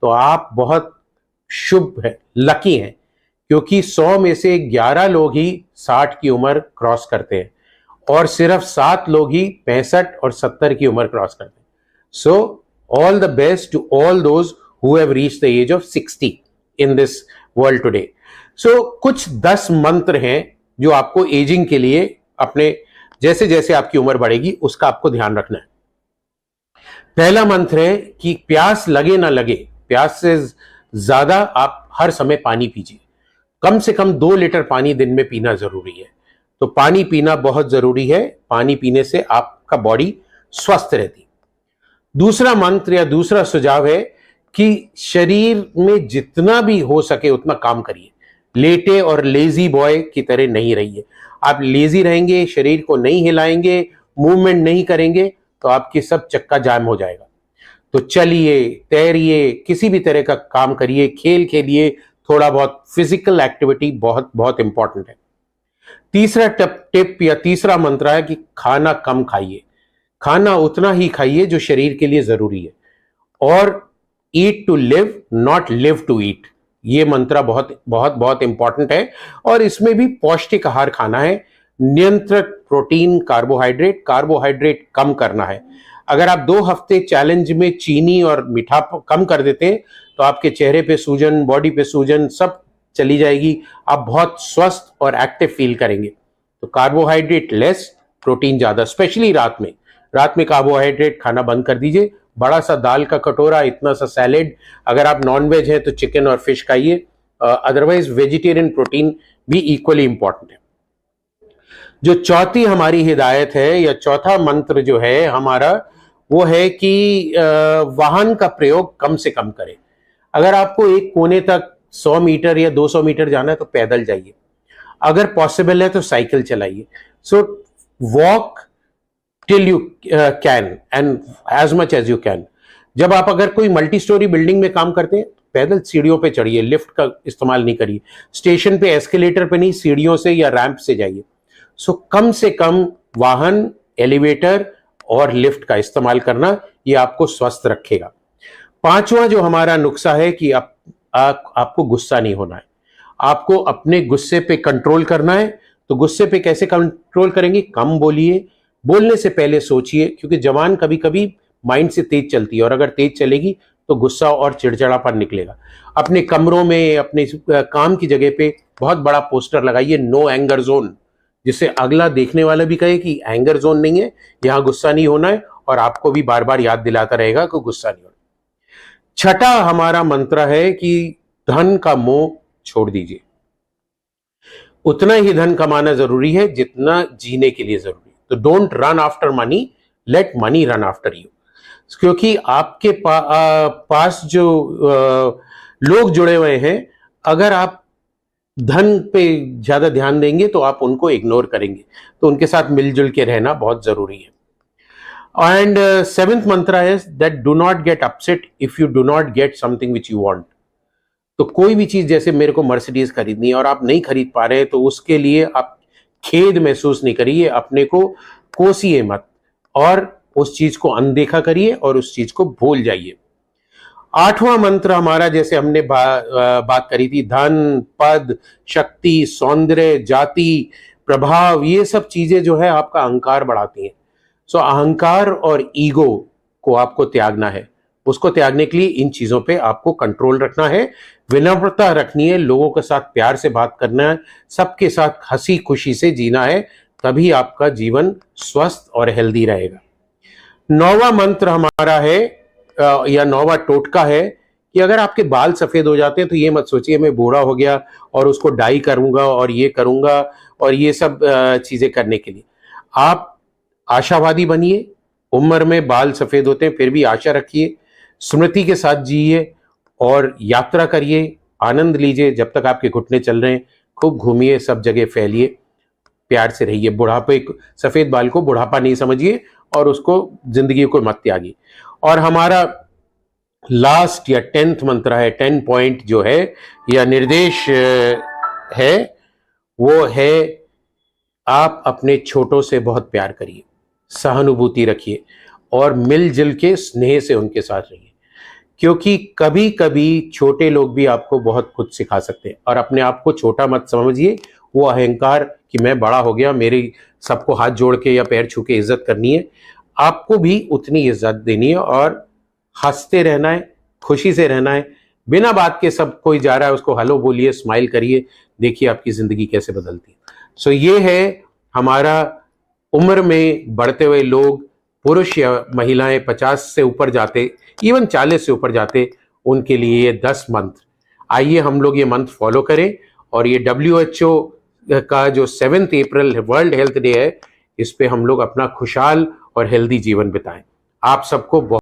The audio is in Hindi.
तो आप बहुत शुभ है, लकी हैं, क्योंकि 100 में से 11 लोग ही 60 की उम्र क्रॉस करते हैं और सिर्फ 7 लोग ही 65 और 70 की उम्र क्रॉस करते हैं. So all the best to all those who have reached the age of 60 in this world today. So कुछ 10 मंत्र हैं जो आपको एजिंग के लिए अपने जैसे जैसे आपकी उम्र बढ़ेगी उसका आपको ध्यान रखना है. पहला मंत्र है कि प्यास लगे ना लगे, प्यास से ज्यादा आप हर समय पानी पीजिए. कम से कम 2 लीटर पानी दिन में पीना जरूरी है. तो पानी पीना बहुत जरूरी है. पानी पीने से आपका बॉडी स्वस्थ रहती. दूसरा मंत्र या दूसरा सुझाव है कि शरीर में जितना भी हो सके उतना काम करिए. लेटे और लेजी बॉय की तरह नहीं रहिए. आप लेजी रहेंगे, शरीर को नहीं हिलाएंगे, मूवमेंट नहीं करेंगे तो आपकी सब चक्का जाम हो जाएगा. तो चलिए, तैरिए, किसी भी तरह का काम करिए, खेल खेलिए, थोड़ा बहुत फिजिकल एक्टिविटी बहुत बहुत इंपॉर्टेंट है. तीसरा टिप या तीसरा मंत्र है कि खाना कम खाइए. खाना उतना ही खाइए जो शरीर के लिए जरूरी है. और eat to live, not live to eat. ये मंत्र बहुत बहुत बहुत इंपॉर्टेंट है. और इसमें भी पौष्टिक आहार खाना है. नियंत्रित प्रोटीन, कार्बोहाइड्रेट कम करना है. अगर आप 2 हफ्ते चैलेंज में चीनी और मीठा कम कर देते हैं तो आपके चेहरे पे सूजन, बॉडी पे सूजन सब चली जाएगी. आप बहुत स्वस्थ और एक्टिव फील करेंगे. तो कार्बोहाइड्रेट लेस, प्रोटीन ज्यादा, स्पेशली रात में. रात में कार्बोहाइड्रेट खाना बंद कर दीजिए. बड़ा सा दाल का कटोरा, इतना सा सैलेड. अगर आप नॉन वेज हैं तो चिकन और फिश खाइए. अदरवाइज वेजिटेरियन प्रोटीन भी इक्वली इंपॉर्टेंट है. जो चौथी हमारी हिदायत है या चौथा मंत्र जो है हमारा, वो है कि वाहन का प्रयोग कम से कम करें. अगर आपको एक कोने तक 100 मीटर या 200 मीटर जाना है तो पैदल जाइए. अगर पॉसिबल है तो साइकिल चलाइए. So walk till you can and as much as you can. जब आप अगर कोई मल्टी स्टोरी बिल्डिंग में काम करते हैं पैदल सीढ़ियों पे चढ़िए, लिफ्ट का इस्तेमाल नहीं करिए. स्टेशन पे एस्केलेटर पे नहीं, सीढ़ियों से या रैंप से जाइए. सो कम से कम वाहन, एलिवेटर और लिफ्ट का इस्तेमाल करना, ये आपको स्वस्थ रखेगा. पांचवा जो हमारा नुस्खा है कि आपको गुस्सा नहीं होना है. आपको अपने गुस्से पे कंट्रोल करना है. तो गुस्से पे कैसे कंट्रोल करेंगे? कम बोलिए. बोलने से पहले सोचिए, क्योंकि जबान कभी कभी माइंड से तेज चलती है और अगर तेज चलेगी तो गुस्सा और चिड़चिड़ापन निकलेगा. अपने कमरों में, अपने काम की जगह पे बहुत बड़ा पोस्टर लगाइए, नो एंगर जोन, जिससे अगला देखने वाला भी कहे कि एंगर जोन नहीं है, यहां गुस्सा नहीं होना है, और आपको भी बार बार याद दिलाता रहेगा कि गुस्सा नहीं होना. छठा हमारा मंत्र है कि धन का मोह छोड़ दीजिए. उतना ही धन कमाना जरूरी है जितना जीने के लिए जरूरी है. तो don't run after money, late money run after you. क्योंकि आपके पास जो लोग जुड़े हुए हैं, अगर आप धन पे ज्यादा ध्यान देंगे तो आप उनको इग्नोर करेंगे. तो उनके साथ मिलजुल के रहना बहुत जरूरी है. एंड सेवेंथ मंत्र है that do not get upset if you do not get something which you want. तो कोई भी चीज, जैसे मेरे को मर्सिडीज खरीदनी है और आप नहीं खरीद पा रहे हैं तो उसके लिए आप खेद महसूस नहीं करिए. अपने को कोसिए मत और उस चीज को अनदेखा करिए और उस चीज को भूल जाइए. आठवां मंत्र हमारा, जैसे हमने बात करी थी, धन, पद, शक्ति, सौंदर्य, जाति, प्रभाव, ये सब चीजें जो है आपका अहंकार बढ़ाती हैं. सो अहंकार और ईगो को आपको त्यागना है. उसको त्यागने के लिए इन चीजों पे आपको कंट्रोल रखना है. विनम्रता रखनी है, लोगों के साथ प्यार से बात करना है, सबके साथ हंसी खुशी से जीना है. तभी आपका जीवन स्वस्थ और हेल्दी रहेगा. 9वां मंत्र हमारा है या 9वां टोटका है कि अगर आपके बाल सफेद हो जाते हैं तो ये मत सोचिए मैं बूढ़ा हो गया और उसको डाई करूंगा और ये करूंगा और ये सब चीजें करने के लिए. आप आशावादी बनिए. उम्र में बाल सफेद होते हैं फिर भी आशा रखिए. स्मृति के साथ जिए और यात्रा करिए, आनंद लीजिए. जब तक आपके घुटने चल रहे हैं खूब घूमिए, सब जगह फैलिए, प्यार से रहिए. बुढ़ापे, सफेद बाल को बुढ़ापा नहीं समझिए और उसको जिंदगी को मत त्यागिए. और हमारा लास्ट या 10th मंत्र है, 10 पॉइंट जो है या निर्देश है, वो है आप अपने छोटों से बहुत प्यार करिए, सहानुभूति रखिए और मिलजुल के स्नेह से उनके साथ रहिए. क्योंकि कभी कभी छोटे लोग भी आपको बहुत कुछ सिखा सकते हैं। और अपने आप को छोटा मत समझिए, वो अहंकार कि मैं बड़ा हो गया, मेरी सबको हाथ जोड़ के या पैर छू के इज्जत करनी है। आपको भी उतनी इज्जत देनी है और हंसते रहना है, खुशी से रहना है। बिना बात के सब कोई जा रहा है उसको हेलो बोलिए, स्माइल करिए, देखिए आपकी जिंदगी कैसे बदलती है। सो ये है हमारा उम्र में बढ़ते हुए लोग, पुरुष या महिलाएं 50 से ऊपर जाते, इवन 40 से ऊपर जाते, उनके लिए ये 10 मंत्र। आइए हम लोग ये मंत्र फॉलो करें और ये WHO का जो 7 अप्रैल वर्ल्ड हेल्थ डे है, इस पे हम लोग अपना खुशहाल और हेल्दी जीवन बिताएं। आप सबको बहुत